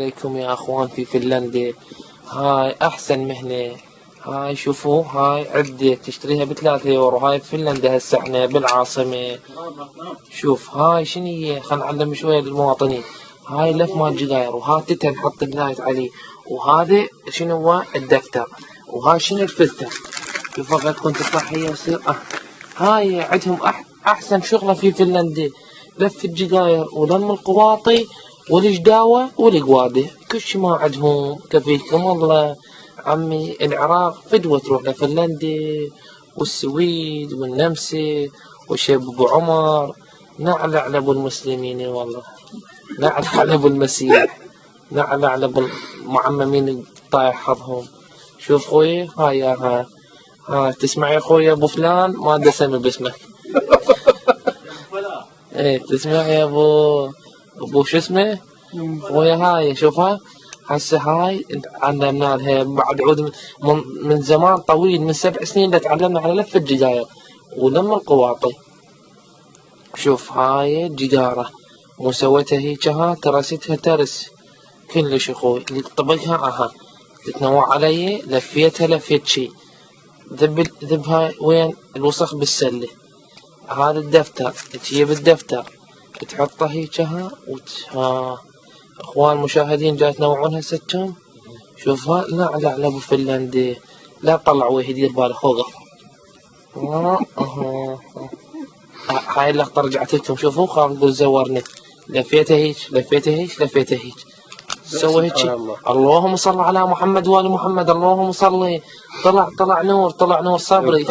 عليكم يا اخوان في فنلندا. هاي احسن مهنة. هاي شوفوا، هاي عدة تشتريها ب3 يورو. هاي بفنلندا هسه احنا بالعاصمة. شوف هاي شنية، خل نعلم شوية للمواطنين. هاي لف مال جداير، وهاتتها نحط اللايت عليه، وهذا شنو هو الدفتر، وهاي شنو الفلتر. شوف قد تكون تطلع هي يصير هاي عندهم احسن شغلة في فنلندا. لف الجداير ولم القواطي والجداوة والقوادة، كل شي ما عندهم. كفيكم الله عمي، العراق فدوة تروح لفنلندا والسويد والنمسا وشيب ابو عمر. نعلى على ابو المسلمين والله، نعلى على ابو المسيح، نعلى على ابو المعممين طايح حظهم. شوف خوي، هاي يا ها تسمع يا خوي ابو فلان، ما ادري اسمي باسمك. ايه تسمع يا ابو شو اسمه خويا. هاي شوفها هسه، هاي علمنا لها بعد عود من زمان طويل، من 7 سنين تعلمنا على لف الجداير ولم القواطي. شوف هاي الجدارة مو سويتها هيك، ها ترستها ترس كلش اخوي. اللي تطبقها تتنوع علي، لفيتها لفيت شي. ذبها وين الوسخ بالسلة. هذا الدفتر، تجيب الدفتر تحطه هيك اخوان المشاهدين جاي تنوعونها ستهم. شوفها، لا على ابو فنلندي، لا تطلع وجهي، دير بالك وقف. هاي اللقطة رجعت لكم. شوفوا خاف تقول زورني. لفيته هيك لفيته هيك لفيته هيك، سوى هيك. اللهم صل على محمد وآل محمد، اللهم صل. طلع نور، طلع نور صبري.